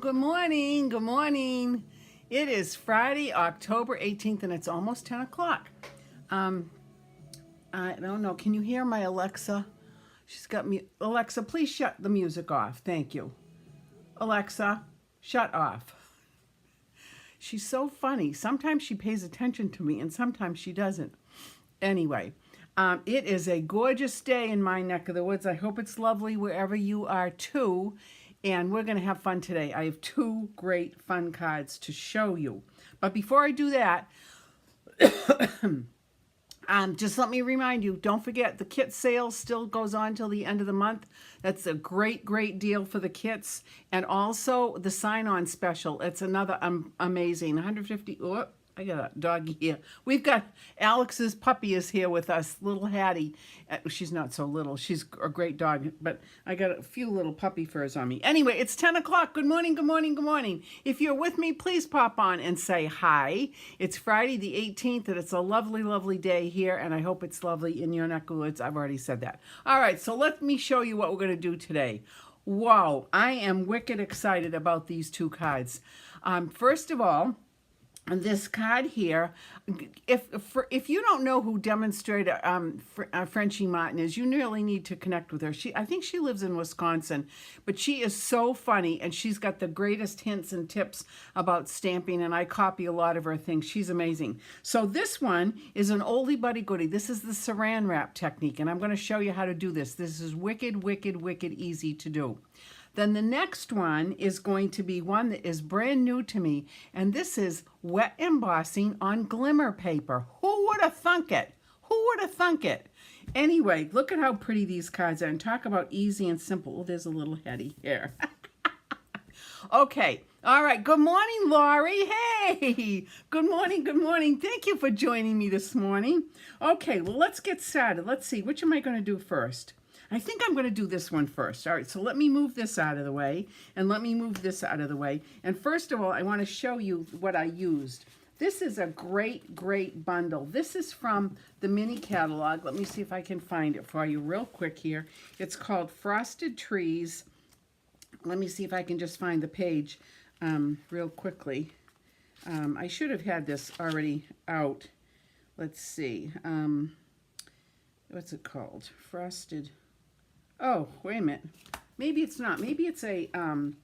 good morning, good morning. It is Friday, October 18th, and it's almost 10 o'clock. I don't know, can you hear my Alexa? She's got me. Alexa, please shut the music off. Thank you. Alexa, shut off. She's so funny. Sometimes she pays attention to me, and sometimes she doesn't. Anyway, it is a gorgeous day in my neck of the woods. I hope it's lovely wherever you are too. And we're going to have fun today. I have two great fun cards to show you. But before I do that, just let me remind you, don't forget the kit sale still goes on till the end of the month. That's a great, great deal for the kits. And also the sign-on special. It's another amazing 150. Oh, I got a doggy here. We've got Alex's puppy is here with us, little Hattie. She's not so little. She's a great dog, but I got a few little puppy furs on me. Anyway, it's 10 o'clock. Good morning, good morning, good morning. If you're with me, please pop on and say hi. It's Friday the 18th, and it's a lovely, lovely day here, and I hope it's lovely in your neck of the woods. I've already said that. All right, so let me show you what we're going to do today. Wow, I am wicked excited about these two cards. First of all, this card here, if you don't know who demonstrator Frenchie Martin is, you really need to connect with her. I think she lives in Wisconsin, but she is so funny, and she's got the greatest hints and tips about stamping, and I copy a lot of her things. She's amazing. So this one is an oldie buddy goodie. This is the saran wrap technique, and I'm going to show you how to do this. This is wicked, wicked, wicked easy to do. Then the next one is going to be one that is brand new to me, and this is wet embossing on glimmer paper. Who would have thunk it? Who would have thunk it? Anyway, look at how pretty these cards are, and talk about easy and simple. Oh, there's a little Hetty here. Okay, all right. Good morning, Laurie. Hey, good morning, good morning. Thank you for joining me this morning. Okay, well, let's get started. Let's see, which am I going to do first? I think I'm going to do this one first. All right, so let me move this out of the way, and let me move this out of the way. And first of all, I want to show you what I used. This is a great, great bundle. This is from the mini catalog. Let me see if I can find it for you real quick here. It's called Frosted Trees. Let me see if I can just find the page real quickly. I should have had this already out. Let's see. What's it called? Frosted... Oh, wait a minute. Maybe it's not. Maybe it's an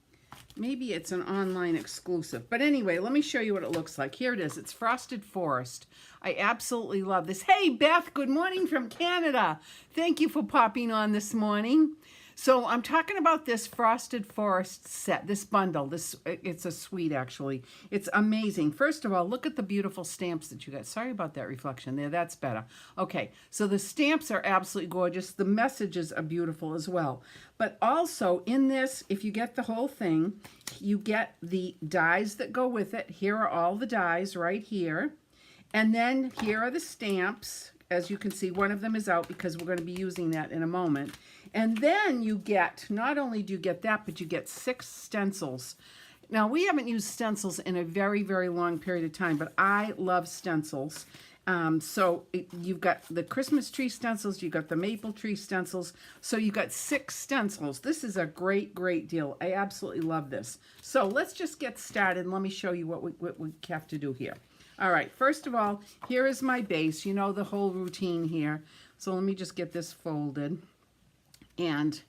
online exclusive. But anyway, let me show you what it looks like. Here it is. It's Frosted Forest. I absolutely love this. Hey, Beth, good morning from Canada. Thank you for popping on this morning. So I'm talking about this Frosted Forest set, this bundle. It's a suite, actually. It's amazing. First of all, look at the beautiful stamps that you got. Sorry about that reflection there. That's better. Okay, so the stamps are absolutely gorgeous. The messages are beautiful as well. But also in this, if you get the whole thing, you get the dies that go with it. Here are all the dies right here. And then here are the stamps. As you can see, one of them is out because we're going to be using that in a moment. And then you get, not only do you get that, but you get 6 stencils. Now, we haven't used stencils in a very, very long period of time, but I love stencils. You've got the Christmas tree stencils, you've got the maple tree stencils, so you've got 6 stencils. This is a great, great deal. I absolutely love this. So let's just get started, and let me show you what we have to do here. All right, first of all, here is my base. You know the whole routine here. So let me just get this folded and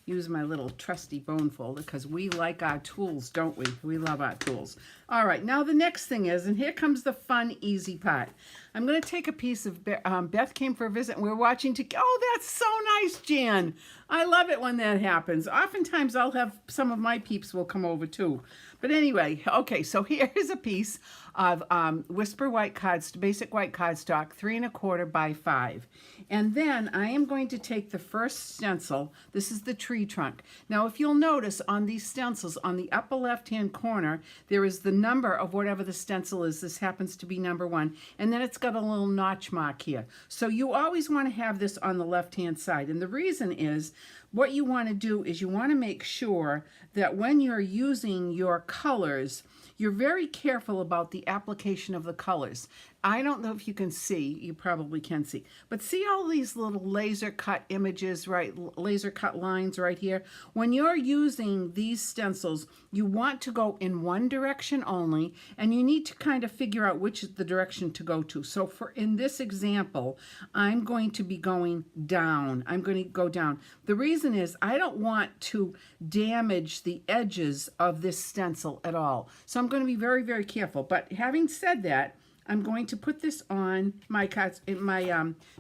use my little trusty bone folder, because we like our tools, don't we? We love our tools. All right, now the next thing is, and here comes the fun, easy part. I'm going to take a piece of, Beth came for a visit, and we're watching oh, that's so nice, Jan. I love it when that happens. Oftentimes I'll have some of my peeps will come over too. But anyway, okay, so here is a piece of Whisper White cardstock, basic white cardstock, 3 1/4 by 5. And then I am going to take the first stencil. This is the tree trunk. Now, if you'll notice on these stencils, on the upper left-hand corner, there is the number of whatever the stencil is. This happens to be number 1. And then it's got a little notch mark here. So you always want to have this on the left-hand side. And the reason is, what you want to do is you want to make sure that when you're using your colors, you're very careful about the application of the colors. I don't know if you can see, you probably can see, but see all these little laser cut images, right? Laser cut lines right here. When you're using these stencils, you want to go in one direction only, and you need to kind of figure out which is the direction to go to. So in this example, I'm going to be going down. I'm going to go down. The reason is I don't want to damage the edges of this stencil at all. So I'm going to be very, very careful. But having said that, I'm going to put this on my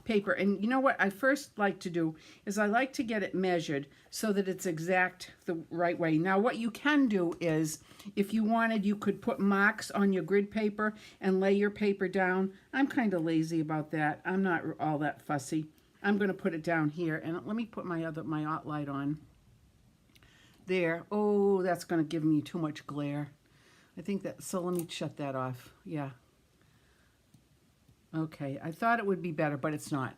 paper. And you know what I first like to do is I like to get it measured so that it's exact the right way. Now what you can do is, if you wanted, you could put marks on your grid paper and lay your paper down. I'm kind of lazy about that. I'm not all that fussy. I'm going to put it down here, and let me put my art light on. There. Oh, that's going to give me too much glare. I think that, so let me shut that off. Yeah. Okay, I thought it would be better, but it's not.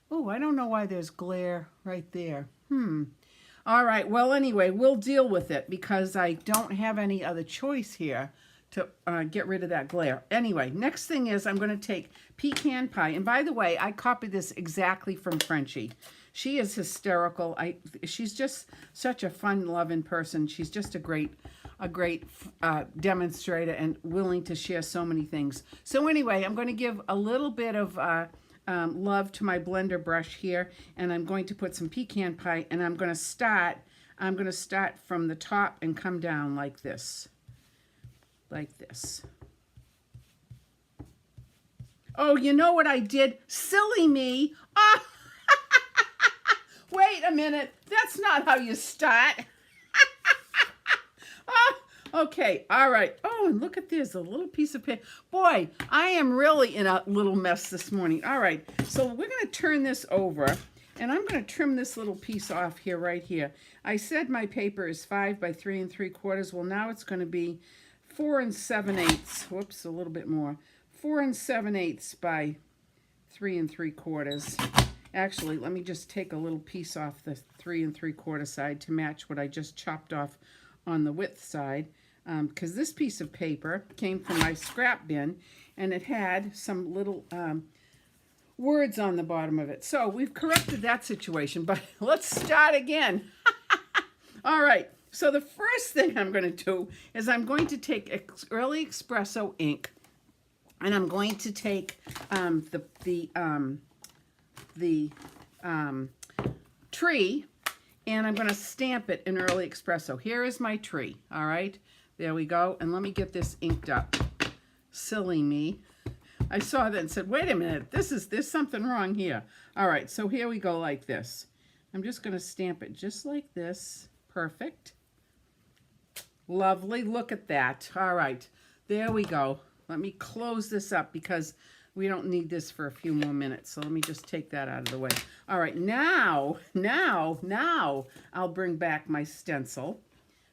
Oh, I don't know why there's glare right there. All right, well, anyway, we'll deal with it because I don't have any other choice here to get rid of that glare. Anyway, next thing is I'm going to take pecan pie. And by the way, I copied this exactly from Frenchie. She is hysterical. She's just such a fun-loving person. She's just a great demonstrator and willing to share so many things. So anyway, I'm going to give a little bit of love to my blender brush here, and I'm going to put some pecan pie, and I'm going to start from the top and come down like this. Like this. Oh, you know what I did? Silly me. Ah! Wait a minute. That's not how you start. Okay, all right. Oh, and look at this, a little piece of paper. Boy, I am really in a little mess this morning. All right, so we're going to turn this over, and I'm going to trim this little piece off here, right here. I said my paper is 5 by 3 3/4. Well, now it's going to be 4 7/8. Whoops, a little bit more. 4 7/8 by 3 3/4. Actually, let me just take a little piece off the 3 3/4 side to match what I just chopped off on the width side, because this piece of paper came from my scrap bin, and it had some little words on the bottom of it. So we've corrected that situation, but let's start again. All right, so the first thing I'm going to do is I'm going to take Early Espresso ink, and I'm going to take the tree, and I'm going to stamp it in Early Espresso. Here is my tree. All right, there we go. And let me get this inked up. Silly me. I saw that and said, wait a minute, there's something wrong here. All right, so here we go like this. I'm just going to stamp it just like this. Perfect. Lovely. Look at that. All right, there we go. Let me close this up because we don't need this for a few more minutes. So let me just take that out of the way. All right, now I'll bring back my stencil,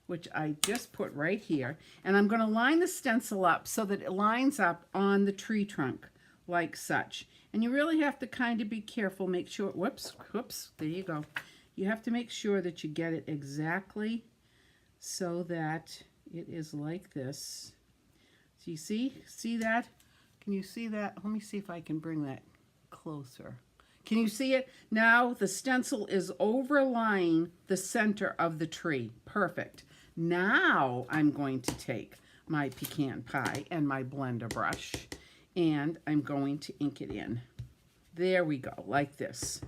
which I just put right here. And I'm going to line the stencil up so that it lines up on the tree trunk like such. And you really have to kind of be careful, make sure, whoops, there you go. You have to make sure that you get it exactly so that it is like this. So you see that? Can you see that? Let me see if I can bring that closer. Can you see it? Now the stencil is overlying the center of the tree. Perfect. Now I'm going to take my pecan pie and my blender brush, and I'm going to ink it in. There we go, like this.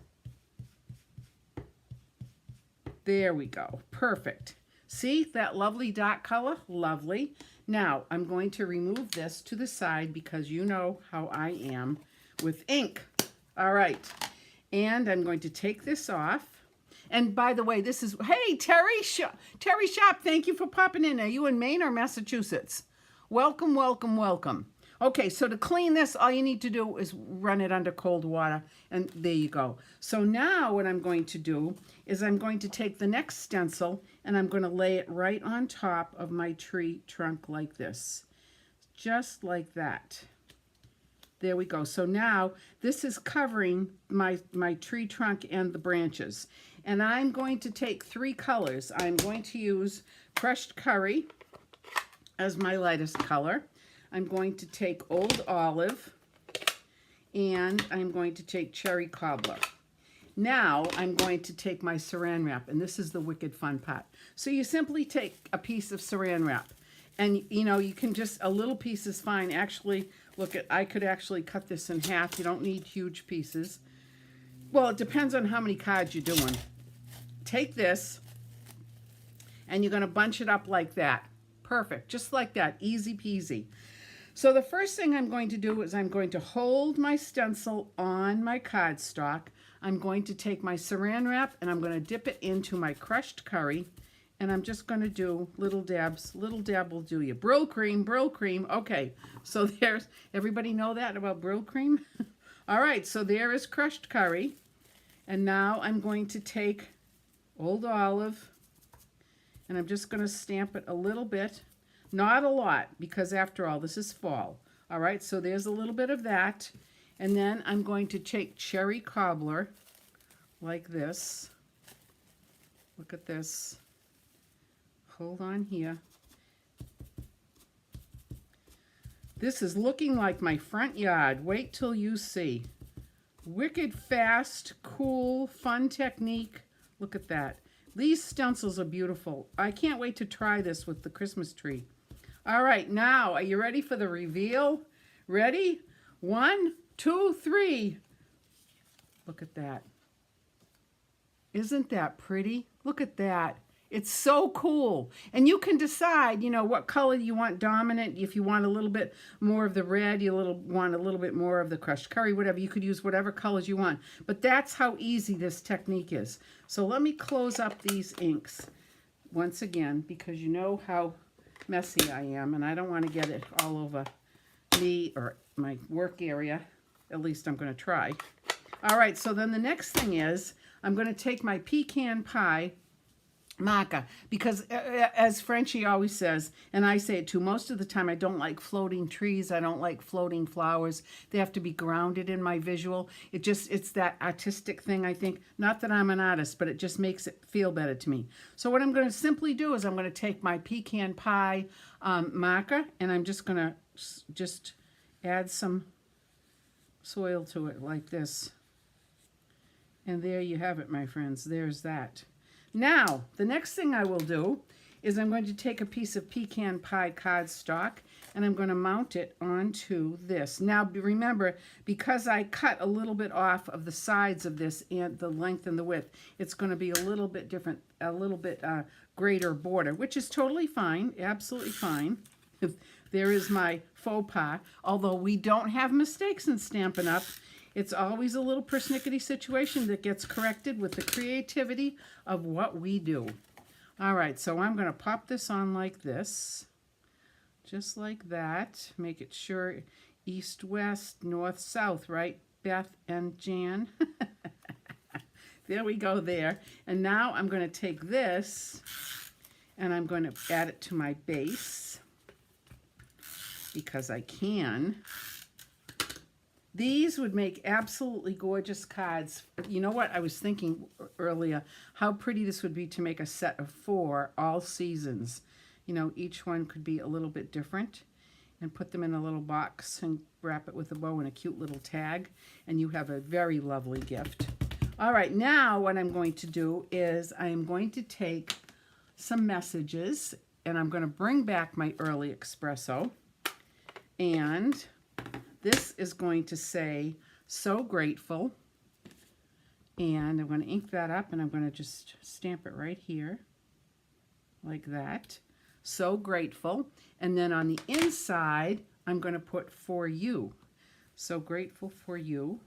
There we go. Perfect. See that lovely dot color? Lovely. Now, I'm going to remove this to the side because you know how I am with ink. All right. And I'm going to take this off. And by the way, this is, hey, Terry Shop, thank you for popping in. Are you in Maine or Massachusetts? Welcome, welcome, welcome. Okay, so to clean this, all you need to do is run it under cold water, and there you go. So now what I'm going to do is I'm going to take the next stencil, and I'm going to lay it right on top of my tree trunk like this. Just like that. There we go. So now this is covering my tree trunk and the branches. And I'm going to take 3 colors. I'm going to use crushed curry as my lightest color. I'm going to take Old Olive, and I'm going to take Cherry Cobbler. Now I'm going to take my Saran Wrap, and this is the wicked fun part. So you simply take a piece of Saran Wrap, and you know, you can just, a little piece is fine. Actually, look at, I could actually cut this in half. You don't need huge pieces. Well, it depends on how many cards you're doing. Take this, and you're going to bunch it up like that. Perfect, just like that, easy peasy. So the first thing I'm going to do is I'm going to hold my stencil on my cardstock. I'm going to take my Saran Wrap and I'm going to dip it into my crushed curry, and I'm just going to do little dabs. Little dab will do you. Brylcreem, Brylcreem. Okay, so there's, everybody know that about Brylcreem? All right, so there is crushed curry. And now I'm going to take Old Olive, and I'm just going to stamp it a little bit. Not a lot, because after all, this is fall. All right, so there's a little bit of that. And then I'm going to take Cherry Cobbler like this. Look at this. Hold on here. This is looking like my front yard. Wait till you see. Wicked fast, cool, fun technique. Look at that. These stencils are beautiful. I can't wait to try this with the Christmas tree. All right, now, are you ready for the reveal? Ready? 1, 2, 3. Look at that. Isn't that pretty? Look at that. It's so cool. And you can decide, you know, what color you want dominant. If you want a little bit more of the red, you want a little bit more of the crushed curry, whatever. You could use whatever colors you want. But that's how easy this technique is. So let me close up these inks once again, because you know how messy I am, and I don't want to get it all over me or my work area. At least I'm going to try. All right, so then the next thing is I'm going to take my pecan pie marker, because as Frenchie always says, and I say it too, most of the time I don't like floating trees. I don't like floating flowers. They have to be grounded in my visual. It's that artistic thing, I think. Not that I'm an artist, but it just makes it feel better to me. So what I'm going to simply do is I'm going to take my pecan pie marker, and I'm just going to just add some soil to it like this. And there you have it, my friends. There's that. Now, the next thing I will do is I'm going to take a piece of pecan pie cardstock, and I'm going to mount it onto this. Now, remember, because I cut a little bit off of the sides of this and the length and the width, it's going to be a little bit different, a little bit greater border, which is totally fine, absolutely fine. There is my faux pas. Although we don't have mistakes in Stampin' Up!, it's always a little persnickety situation that gets corrected with the creativity of what we do. All right, so I'm going to pop this on like this, just like that. Make it sure east, west, north, south, right, Beth and Jan? There we go there. And now I'm going to take this and I'm going to add it to my base, because I can. These would make absolutely gorgeous cards. You know what? I was thinking earlier how pretty this would be to make a set of 4 all seasons. You know, each one could be a little bit different, and put them in a little box and wrap it with a bow and a cute little tag, and you have a very lovely gift. All right, now what I'm going to do is I'm going to take some messages, and I'm going to bring back my early espresso, and this is going to say, so grateful. And I'm going to ink that up, and I'm going to just stamp it right here, like that. So grateful. And then on the inside, I'm going to put for you. So grateful for you.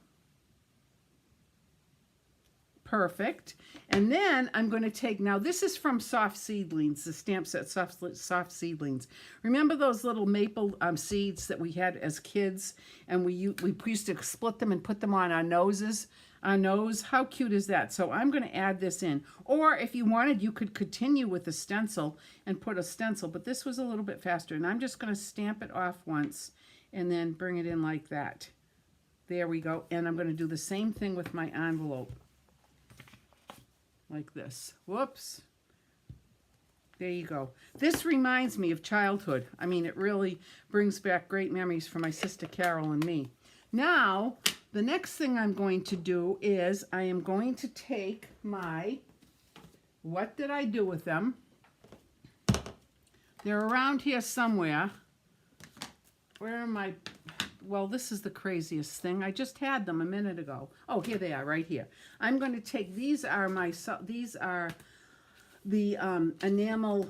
Perfect. And then I'm going to take, now this is from Soft Seedlings, the stamp set Soft Seedlings. Remember those little maple seeds that we had as kids, and we used to split them and put them on our noses? Our nose, how cute is that? So I'm going to add this in. Or if you wanted, you could continue with the stencil and put a stencil, but this was a little bit faster. And I'm just going to stamp it off once and then bring it in like that. There we go. And I'm going to do the same thing with my envelope. like this. Whoops. There you go. This reminds me of childhood. I mean, it really brings back great memories for my sister Carol and me. Now, the next thing I'm going to do is I am going to take my, what did I do with them? They're around here somewhere. Where am I? Well, this is the craziest thing. I just had them a minute ago. Oh, here they are, right here. I'm going to take, these are the enamel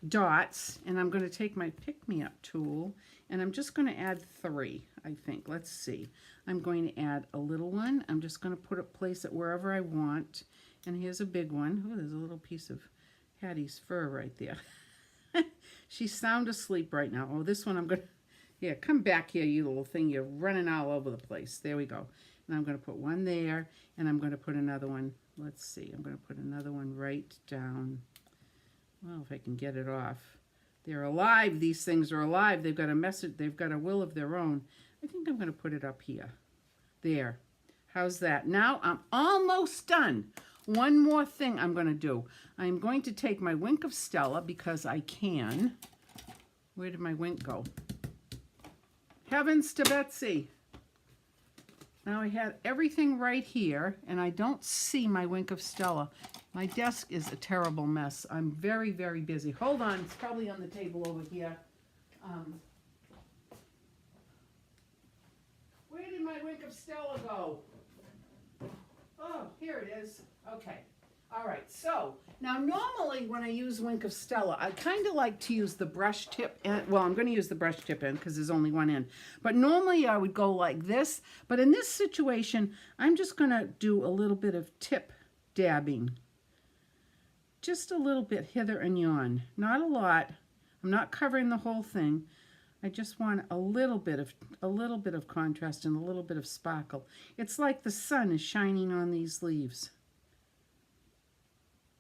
dots, and I'm going to take my pick-me-up tool, and I'm just going to add 3, I think. Let's see. I'm going to add a little one. I'm just going to place it wherever I want. And here's a big one. Oh, there's a little piece of Hattie's fur right there. She's sound asleep right now. Oh, this one I'm going to, yeah, come back here, you little thing. You're running all over the place. There we go. And I'm going to put one there, and I'm going to put another one. Let's see. I'm going to put another one right down. Well, if I can get it off. They're alive. These things are alive. They've got a message. They've got a will of their own. I think I'm going to put it up here. There. How's that? Now I'm almost done. One more thing I'm going to do. I'm going to take my Wink of Stella because I can. Where did my Wink go? Heavens to Betsy. Now I had everything right here, and I don't see my Wink of Stella. My desk is a terrible mess. I'm very, very busy. Hold on. It's probably on the table over here. Where did my Wink of Stella go? Oh, here it is. Okay. All right. So now normally when I use Wink of Stella, I kind of like to use the brush tip end. Well, I'm going to use the brush tip end because there's only one end. But normally I would go like this. But in this situation, I'm just going to do a little bit of tip dabbing. Just a little bit hither and yon. Not a lot. I'm not covering the whole thing. I just want a little bit of contrast and a little bit of sparkle. It's like the sun is shining on these leaves.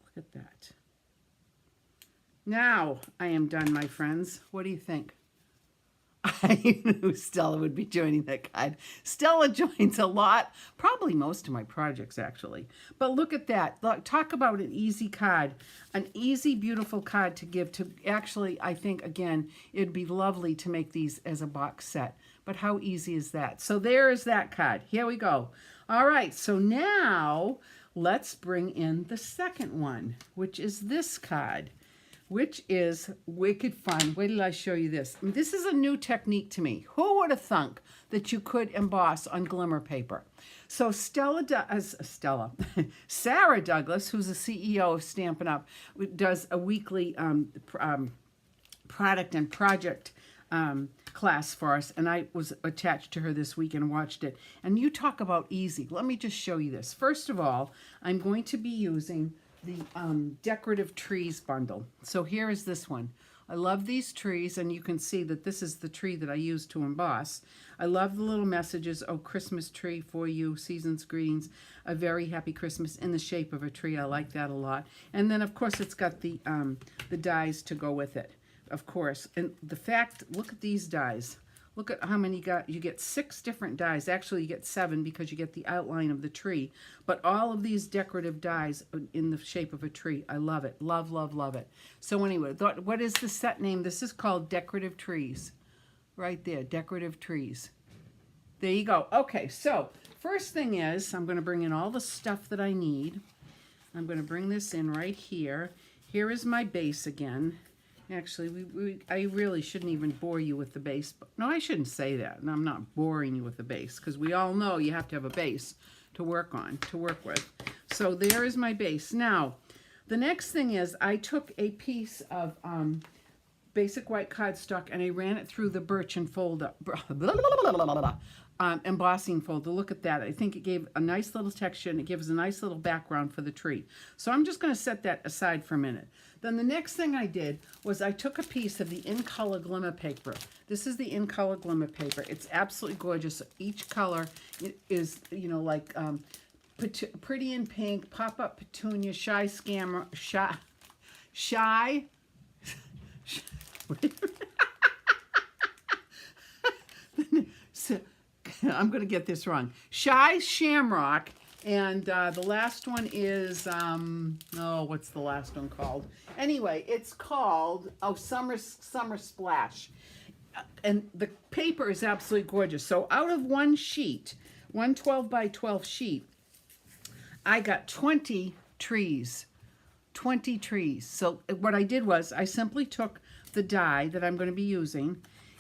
Look at that. Now I am done, my friends. What do you think? I knew Stella would be joining that card. Stella joins a lot, probably most of my projects actually. But look at that. Look, talk about an easy card, an easy, beautiful card to give to. Actually, I think, again, it'd be lovely to make these as a box set. But how easy is that? So there is that card. Here we go. All right, so now let's bring in the second one, which is this card, which is wicked fun. Wait till I show you this. This is a new technique to me. Who would have thunk that you could emboss on glimmer paper? So Sarah Douglas, who's the CEO of Stampin' Up, does a weekly product and project class for us, and I was attached to her this week and watched it. And you talk about easy. Let me just show you this. First of all, I'm going to be using the decorative trees bundle. So here is this one. I love these trees, and you can see that this is the tree that I used to emboss. I love the little messages. Oh, Christmas tree for you, season's greetings, a very happy Christmas in the shape of a tree. I like that a lot. And then of course it's got the dies to go with it, of course. And the fact, look at these dies. Look at how many you got. You get 6 different dies. Actually, you get 7 because you get the outline of the tree. But all of these decorative dies in the shape of a tree. I love it. Love, love, love it. So anyway, what is the set name? This is called Decorative Trees. Right there, Decorative Trees. There you go. Okay, so first thing is I'm going to bring in all the stuff that I need. I'm going to bring this in right here. Here is my base again. Actually, I really shouldn't even bore you with the base. No, I shouldn't say that. I'm not boring you with the base because we all know you have to have a base to work with. So there is my base. Now, the next thing is I took a piece of basic white cardstock and I ran it through the Birchen folder, embossing folder. Look at that. I think it gave a nice little texture and it gives a nice little background for the tree. So I'm just going to set that aside for a minute. Then the next thing I did was I took a piece of the In Color glimmer paper. This is the In Color glimmer paper. It's absolutely gorgeous. Each color is, you know, like Pretty in Pink, Pop Up Petunia, Shy Scammer, Shy. So, I'm going to get this wrong. Shy Shamrock And the last one is, oh, what's the last one called? Anyway, it's called, oh, Summer Splash. And the paper is absolutely gorgeous. So out of one sheet, one 12 by 12 sheet, I got 20 trees. 20 trees. So what I did was I simply took the die that I'm going to be using,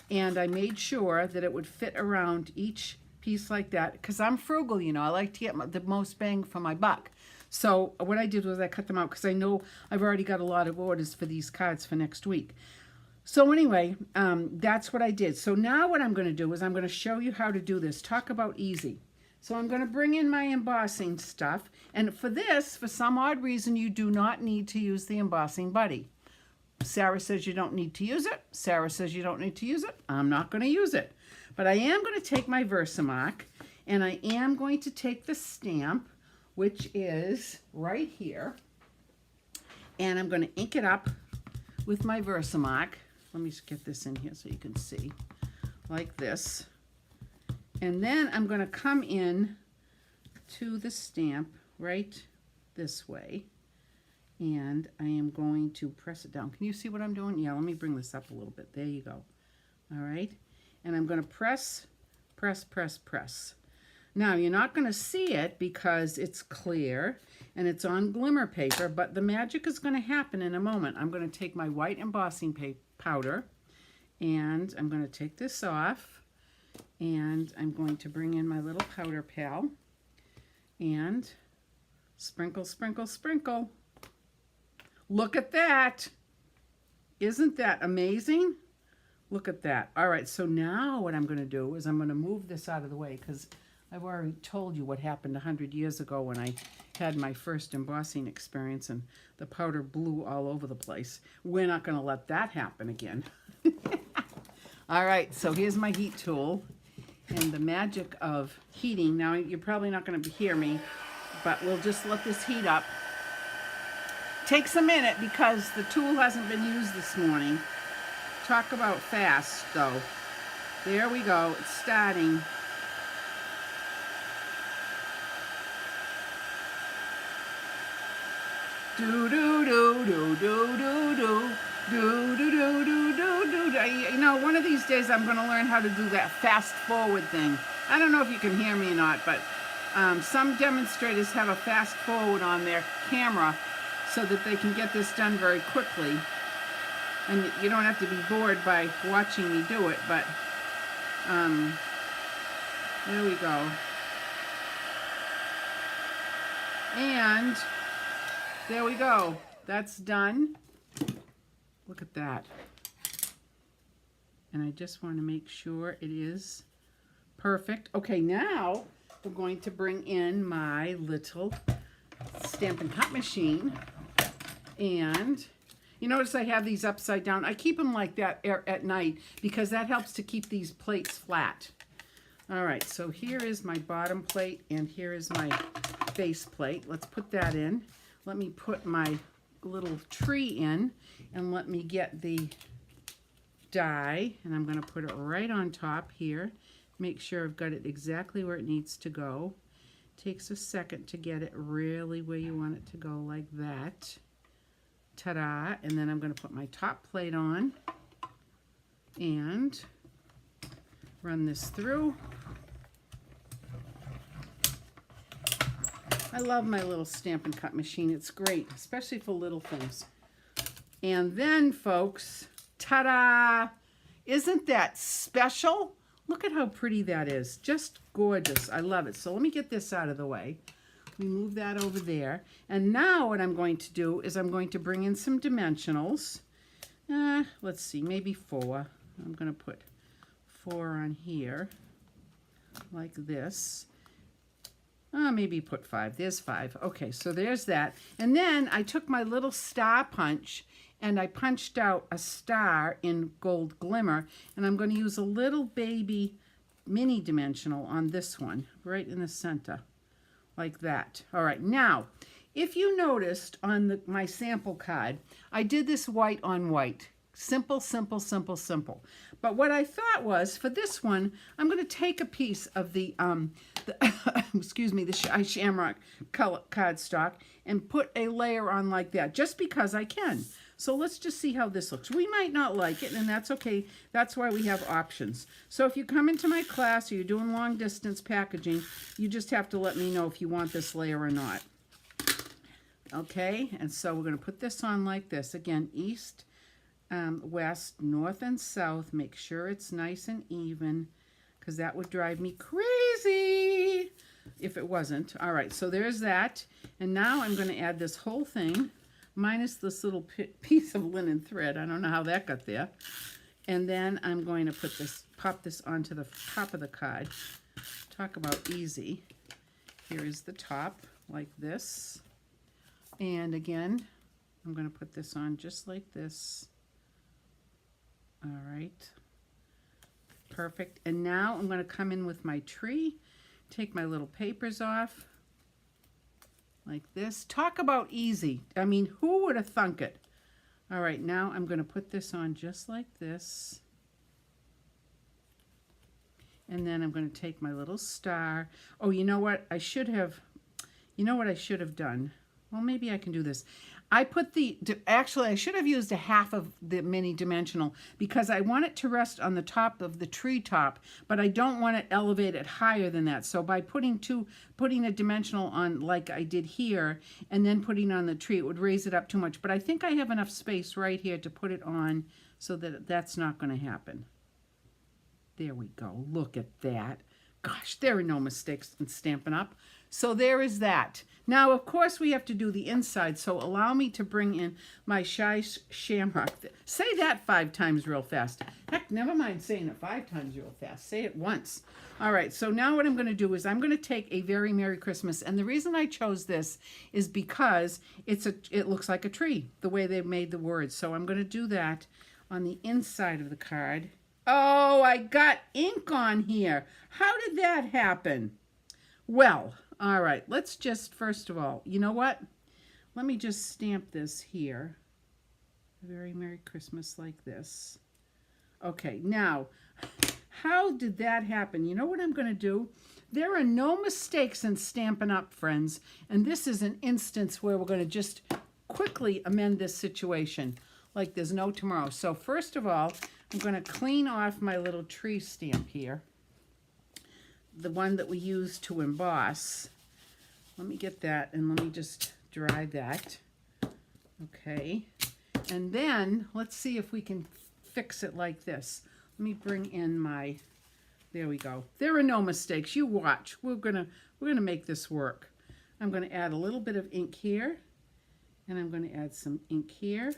and I made sure that it would fit around each piece like that, because I'm frugal, you know. I like to get the most bang for my buck. So what I did was I cut them out because I know I've already got a lot of orders for these cards for next week. So anyway, that's what I did. So now what I'm going to do is I'm going to show you how to do this. Talk about easy. So I'm going to bring in my embossing stuff. And for this, for some odd reason, you do not need to use the embossing buddy. Sarah says you don't need to use it. Sarah says you don't need to use it. I'm not going to use it. But I am going to take my Versamark, and I am going to take the stamp, which is right here, and I'm going to ink it up with my Versamark. Let me just get this in here so you can see, like this. And then I'm going to come in to the stamp right this way, and I am going to press it down. Can you see what I'm doing? Yeah, let me bring this up a little bit. There you go. All right. And I'm going to press, press, press, press. Now, you're not going to see it because it's clear and it's on glimmer paper, but the magic is going to happen in a moment. I'm going to take my white embossing powder, and I'm going to take this off, and I'm going to bring in my little powder pal and sprinkle, sprinkle, sprinkle. Look at that. Isn't that amazing? Look at that. All right, so now what I'm going to do is I'm going to move this out of the way, because I've already told you what happened 100 years ago when I had my first embossing experience and the powder blew all over the place. We're not going to let that happen again. All right, so here's my heat tool and the magic of heating. Now, you're probably not going to hear me, but we'll just let this heat up. Takes a minute because the tool hasn't been used this morning. Talk about fast, though. There we go. It's starting. Do do do do do do do do do do do do do. You know, one of these days I'm going to learn how to do that fast forward thing. I don't know if you can hear me or not, but some demonstrators have a fast forward on their camera so that they can get this done very quickly. And you don't have to be bored by watching me do it, but there we go. And there we go. That's done. Look at that. And I just want to make sure it is perfect. Okay, now we're going to bring in my little Stampin' Cut machine. And you notice I have these upside down. I keep them like that at night because that helps to keep these plates flat. All right, so here is my bottom plate and here is my base plate. Let's put that in. Let me put my little tree in and let me get the die, and I'm going to put it right on top here. Make sure I've got it exactly where it needs to go. Takes a second to get it really where you want it to go, like that. Ta-da! And then I'm going to put my top plate on and run this through. I love my little Stampin' Cut machine. It's great, especially for little things. And then, folks, ta-da! Isn't that special? Look at how pretty that is. Just gorgeous. I love it. So let me get this out of the way. We move that over there. And now what I'm going to do is I'm going to bring in some dimensionals. Let's see, maybe 4. I'm going to put 4 on here, like this. Maybe put 5. There's 5. Okay, so there's that. And then I took my little star punch and I punched out a star in gold glimmer. And I'm going to use a little baby mini dimensional on this one, right in the center, like that. All right, now, if you noticed on my sample card, I did this white on white. Simple, simple, simple, simple. But what I thought was, for this one, I'm going to take a piece of the excuse me, the Shamrock cardstock and put a layer on like that, just because I can. So let's just see how this looks. We might not like it, and that's okay. That's why we have options. So if you come into my class or you're doing long distance packaging, you just have to let me know if you want this layer or not. Okay, and so we're going to put this on like this. Again, east, west, north, and south. Make sure it's nice and even, because that would drive me crazy if it wasn't. All right, so there's that. And now I'm going to add this whole thing, minus this little piece of linen thread. I don't know how that got there. And then I'm going to pop this onto the top of the card. Talk about easy. Here is the top, like this. And again, I'm going to put this on just like this. All right. Perfect. And now I'm going to come in with my tree, take my little papers off, like this. Talk about easy. I mean, who would have thunk it? All right, now I'm going to put this on just like this. And then I'm going to take my little star. Oh, you know what? I should have done? Well, maybe I can do this. I put actually, I should have used a half of the mini dimensional, because I want it to rest on the top of the tree top, but I don't want it elevated higher than that. So by putting a dimensional on like I did here, and then putting on the tree, it would raise it up too much. But I think I have enough space right here to put it on so that that's not going to happen. There we go. Look at that. Gosh, there are no mistakes in Stampin' Up! So there is that. Now, of course, we have to do the inside, so allow me to bring in my Shamrock. Say that 5 times real fast. Heck, never mind saying it 5 times real fast. Say it once. All right, so now what I'm going to do is I'm going to take a Very Merry Christmas, and the reason I chose this is because it looks like a tree, the way they made the words. So I'm going to do that on the inside of the card. Oh, I got ink on here. How did that happen? Well, all right, let's just, first of all, you know what? Let me just stamp this here. Very Merry Christmas like this. Okay, now, how did that happen? You know what I'm going to do? There are no mistakes in Stampin' Up, friends, and this is an instance where we're going to just quickly amend this situation like there's no tomorrow. So first of all, I'm going to clean off my little tree stamp here, the one that we use to emboss. Let me get that, and let me just dry that. Okay, and then let's see if we can fix it like this. Let me bring in my, there we go. There are no mistakes. You watch. We're gonna make this work. I'm gonna add a little bit of ink here, and I'm gonna add some ink here,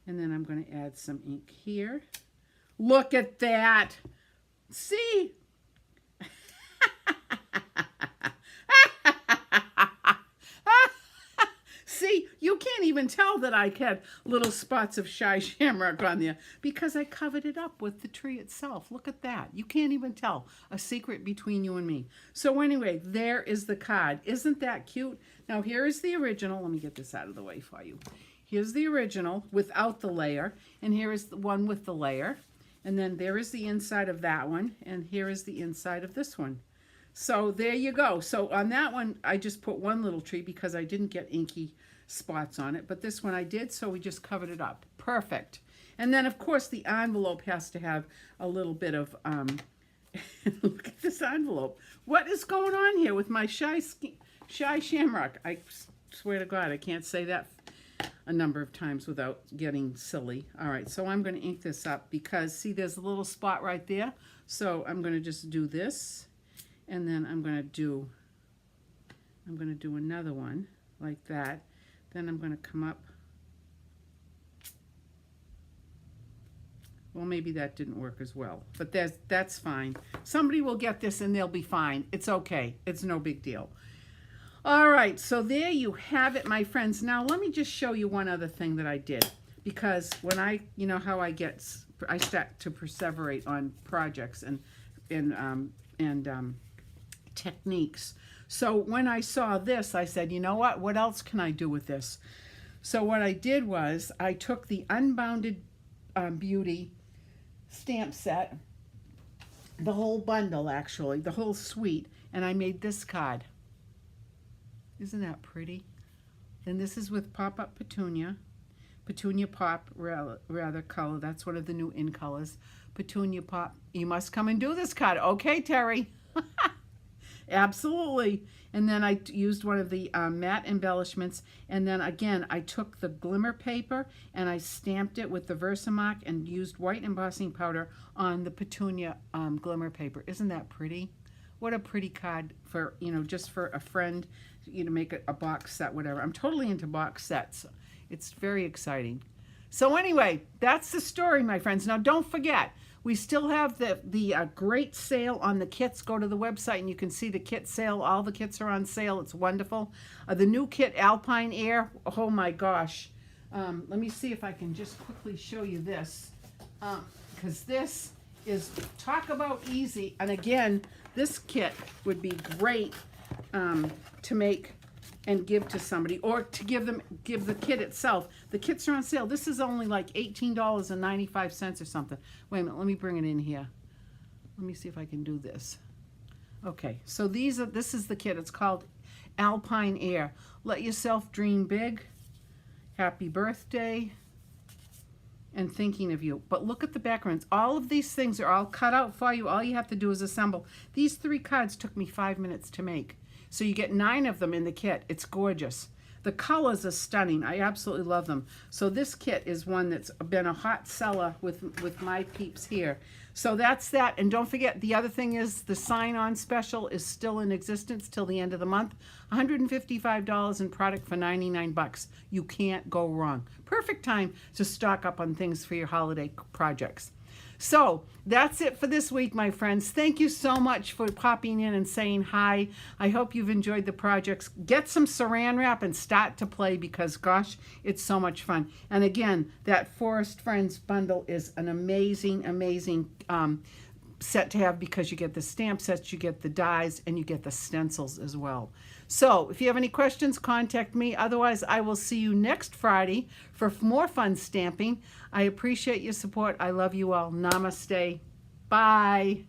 and then I'm gonna add some ink here. Look at that. See? See, you can't even tell that I had little spots of Shamrock on there because I covered it up with the tree itself. Look at that. You can't even tell. A secret between you and me. So anyway, there is the card. Isn't that cute? Now here is the original. Let me get this out of the way for you. Here's the original without the layer, and here is the one with the layer. And then there is the inside of that one, and here is the inside of this one. So there you go. So on that one, I just put one little tree because I didn't get inky spots on it. But this one I did, so we just covered it up. Perfect. And then, of course, the envelope has to have a little bit of, look at this envelope. What is going on here with my Shy Shamrock? I swear to God, I can't say that a number of times without getting silly. All right, so I'm going to ink this up because, see, there's a little spot right there. So I'm going to just do this. And then I'm going to do another one like that. Then I'm going to come up. Well, maybe that didn't work as well, but that's fine. Somebody will get this and they'll be fine. It's okay. It's no big deal. All right, so there you have it, my friends. Now let me just show you one other thing that I did, because when you know how I start to perseverate on projects and techniques. So when I saw this, I said, you know what else can I do with this? So what I did was I took the unbounded Beauty stamp set, the whole bundle actually, the whole suite, and I made this card. Isn't that pretty? And this is with Pop-Up Petunia. Petunia Pop, rather color. That's one of the new in colors. Petunia Pop. You must come and do this card. Okay, Terry. Absolutely. And then I used one of the matte embellishments. And then again, I took the glimmer paper and I stamped it with the Versamark and used white embossing powder on the Petunia glimmer paper. Isn't that pretty? What a pretty card for, just for a friend, make a box set, whatever. I'm totally into box sets. It's very exciting. So anyway, that's the story, my friends. Now, don't forget, we still have the great sale on the kits. Go to the website and you can see the kit sale. All the kits are on sale. It's wonderful. The new kit, Alpine Air. Oh my gosh. Let me see if I can just quickly show you this. Because this is, talk about easy. And again, this kit would be great to make and give to somebody, or to give the kit itself. The kits are on sale. This is only like $18.95 or something. Wait a minute, let me bring it in here. Let me see if I can do this. Okay, so this is the kit. It's called Alpine Air. Let yourself dream big. Happy birthday. And thinking of you. But look at the backgrounds. All of these things are all cut out for you. All you have to do is assemble. These 3 cards took me 5 minutes to make. So you get 9 of them in the kit. It's gorgeous. The colors are stunning. I absolutely love them. So this kit is one that's been a hot seller with my peeps here. So that's that. And don't forget, the other thing is the sign-on special is still in existence till the end of the month. $155 in product for 99 bucks. You can't go wrong. Perfect time to stock up on things for your holiday projects. So that's it for this week, my friends. Thank you so much for popping in and saying hi. I hope you've enjoyed the projects. Get some saran wrap and start to play because, gosh, it's so much fun. And again, that Forest Friends bundle is an amazing, amazing set to have because you get the stamp sets, you get the dies, and you get the stencils as well. So if you have any questions, contact me. Otherwise, I will see you next Friday for more fun stamping. I appreciate your support. I love you all. Namaste. Bye.